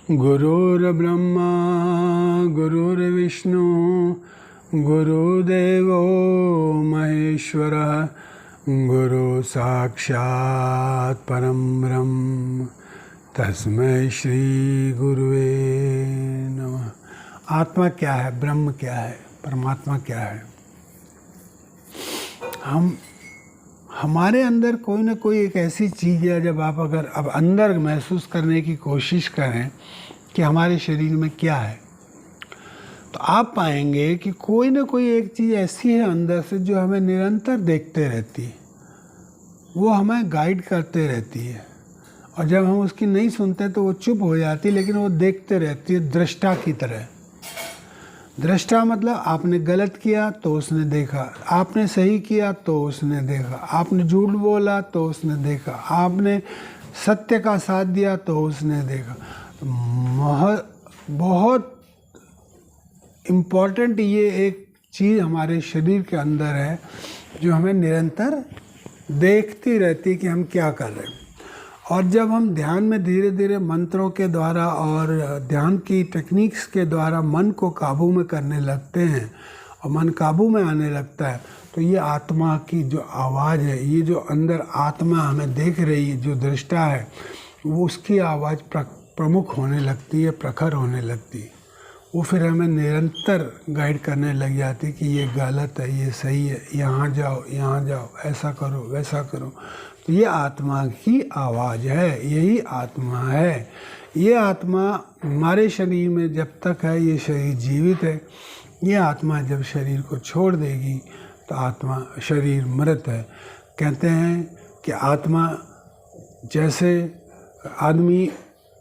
गुरुर्ब्रह्मा गुरुर्विष्णु गुरुदेवो महेश्वरः गुरु साक्षात् परं ब्रह्म तस्मै श्री गुरुवे नमः। आत्मा क्या है, ब्रह्म क्या है, परमात्मा क्या है? हमारे अंदर कोई ना कोई एक ऐसी चीज़ है, जब आप अगर अब अंदर महसूस करने की कोशिश करें कि हमारे शरीर में क्या है, तो आप पाएंगे कि कोई ना कोई एक चीज़ ऐसी है अंदर से जो हमें निरंतर देखते रहती है, वो हमें गाइड करते रहती है। और जब हम उसकी नहीं सुनते तो वो चुप हो जाती, लेकिन वो देखते रहती है, दृष्टा की तरह। दृष्टा मतलब आपने गलत किया तो उसने देखा, आपने सही किया तो उसने देखा, आपने झूठ बोला तो उसने देखा, आपने सत्य का साथ दिया तो उसने देखा। बहुत इम्पॉर्टेंट ये एक चीज़ हमारे शरीर के अंदर है जो हमें निरंतर देखती रहती है कि हम क्या कर रहे हैं। और जब हम ध्यान में धीरे धीरे मंत्रों के द्वारा और ध्यान की टेक्निक्स के द्वारा मन को काबू में करने लगते हैं और मन काबू में आने लगता है, तो ये आत्मा की जो आवाज़ है, ये जो अंदर आत्मा हमें देख रही है, जो दृष्टा है, वो उसकी आवाज़ प्रमुख होने लगती है, प्रखर होने लगती है। वो फिर हमें निरंतर गाइड करने लग जाती है कि ये गलत है, ये सही है, यहाँ जाओ, ऐसा करो, वैसा करो। तो ये आत्मा की आवाज़ है, यही आत्मा है। ये आत्मा हमारे शरीर में जब तक है, ये शरीर जीवित है। ये आत्मा जब शरीर को छोड़ देगी तो आत्मा शरीर मृत है। कहते हैं कि आत्मा जैसे आदमी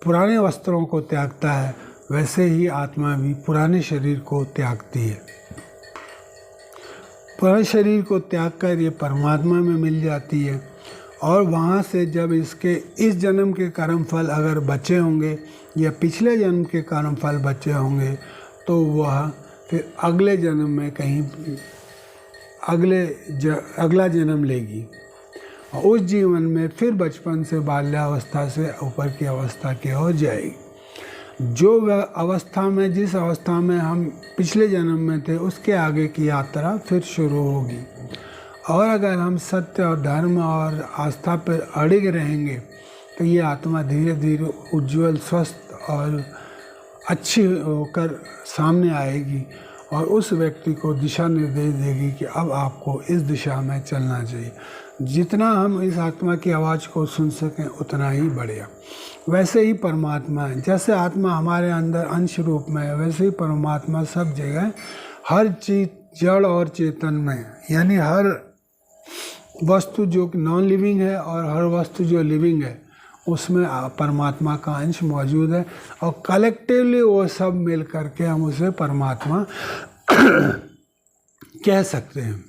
पुराने वस्त्रों को त्यागता है, वैसे ही आत्मा भी पुराने शरीर को त्यागती है। पुराने शरीर को त्याग कर ये परमात्मा में मिल जाती है। और वहाँ से जब इसके इस जन्म के कर्मफल अगर बचे होंगे या पिछले जन्म के कर्मफल बचे होंगे, तो वह फिर अगले जन्म में कहीं अगला जन्म लेगी। और उस जीवन में फिर बचपन से बाल्यावस्था से ऊपर की अवस्था की हो जाएगी। जो वह अवस्था में, जिस अवस्था में हम पिछले जन्म में थे, उसके आगे की यात्रा फिर शुरू होगी। और अगर हम सत्य और धर्म और आस्था पर अड़िग रहेंगे तो ये आत्मा धीरे धीरे उज्जवल, स्वस्थ और अच्छी होकर सामने आएगी और उस व्यक्ति को दिशा निर्देश देगी कि अब आपको इस दिशा में चलना चाहिए। जितना हम इस आत्मा की आवाज़ को सुन सकें उतना ही बढ़िया। वैसे ही परमात्मा है, जैसे आत्मा हमारे अंदर अंश रूप में है, वैसे ही परमात्मा सब जगह, हर चीज़ जड़ और चेतन में, यानी हर वस्तु जो नॉन लिविंग है और हर वस्तु जो लिविंग है, उसमें परमात्मा का अंश मौजूद है। और कलेक्टिवली वो सब मिल करके हम उसे परमात्मा कह सकते हैं।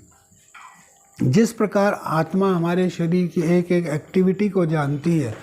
जिस प्रकार आत्मा हमारे शरीर की एक एक एक्टिविटी को जानती है,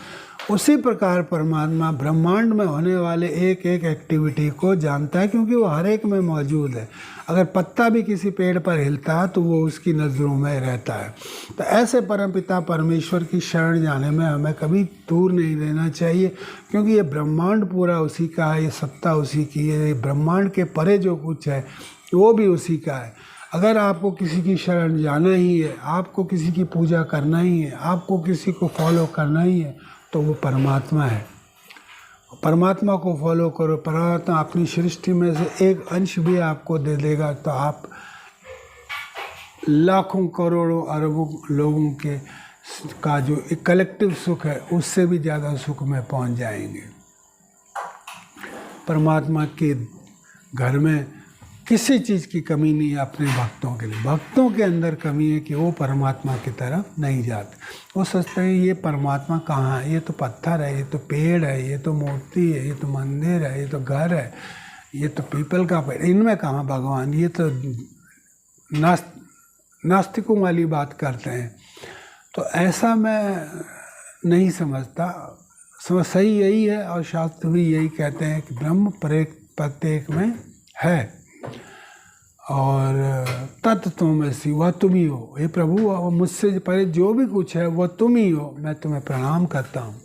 उसी प्रकार परमात्मा ब्रह्मांड में होने वाले एक एक एक्टिविटी को जानता है, क्योंकि वो हर एक में मौजूद है। अगर पत्ता भी किसी पेड़ पर हिलता है तो वो उसकी नज़रों में रहता है। तो ऐसे परमपिता परमेश्वर की शरण जाने में हमें कभी दूर नहीं रहना चाहिए, क्योंकि ये ब्रह्मांड पूरा उसी का है, ये सत्ता उसी की है। ये ब्रह्मांड के परे जो कुछ है वो भी उसी का है। अगर आपको किसी की शरण जाना ही है, आपको किसी की पूजा करना ही है, आपको किसी को फॉलो करना ही है, तो वो परमात्मा है। परमात्मा को फॉलो करो। परमात्मा अपनी सृष्टि में से एक अंश भी आपको दे देगा तो आप लाखों करोड़ों अरबों लोगों के का जो एक कलेक्टिव सुख है, उससे भी ज़्यादा सुख में पहुंच जाएंगे। परमात्मा के घर में किसी चीज़ की कमी नहीं है अपने भक्तों के लिए। भक्तों के अंदर कमी है कि वो परमात्मा की तरफ नहीं जाते। वो सोचते हैं ये परमात्मा कहाँ है, ये तो पत्थर है, ये तो पेड़ है, ये तो मूर्ति है, ये तो मंदिर है, ये तो घर है, ये तो पीपल का पेड़, इनमें कहाँ भगवान। ये तो नास्तिकों वाली बात करते हैं। तो ऐसा मैं नहीं समझता। सही यही है और शास्त्र भी यही कहते हैं कि ब्रह्म प्रत्येक में है और तत्त्वमसि, वह तुम ही हो। हे प्रभु, मुझसे परे जो भी कुछ है वह तुम ही हो। मैं तुम्हें प्रणाम करता हूँ।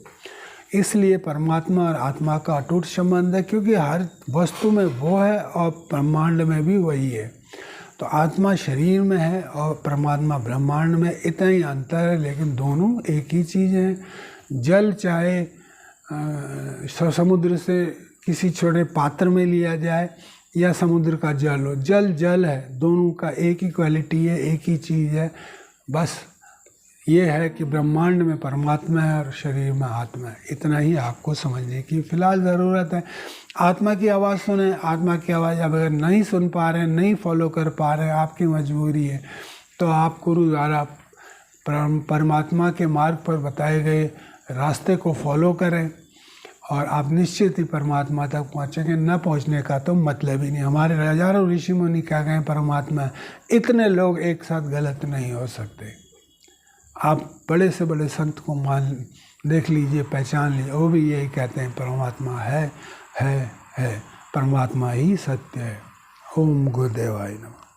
इसलिए परमात्मा और आत्मा का अटूट संबंध है, क्योंकि हर वस्तु में वो है और ब्रह्मांड में भी वही है। तो आत्मा शरीर में है और परमात्मा ब्रह्मांड में, इतना ही अंतर है, लेकिन दोनों एक ही चीज़ है। जल चाहे समुद्र से किसी छोटे पात्र में लिया जाए या समुद्र का जल हो, जल जल है, दोनों का एक ही क्वालिटी है, एक ही चीज़ है। बस ये है कि ब्रह्मांड में परमात्मा है और शरीर में आत्मा है। इतना ही आपको समझने की फ़िलहाल ज़रूरत है। आत्मा की आवाज़ सुने। आत्मा की आवाज़ आप अगर नहीं सुन पा रहे हैं, नहीं फॉलो कर पा रहे हैं, आपकी मजबूरी है, तो आप गुरु द्वारा परमात्मा के मार्ग पर बताए गए रास्ते को फॉलो करें और आप निश्चित ही परमात्मा तक पहुँचेंगे। न पहुँचने का तो मतलब ही नहीं। हमारे हजारों ऋषि मुनि क्या कहें, परमात्मा है। इतने लोग एक साथ गलत नहीं हो सकते। आप बड़े से बड़े संत को देख लीजिए, पहचान लीजिए, वो भी यही कहते हैं, परमात्मा है, परमात्मा ही सत्य है। ओम गुरुदेवाय नमः।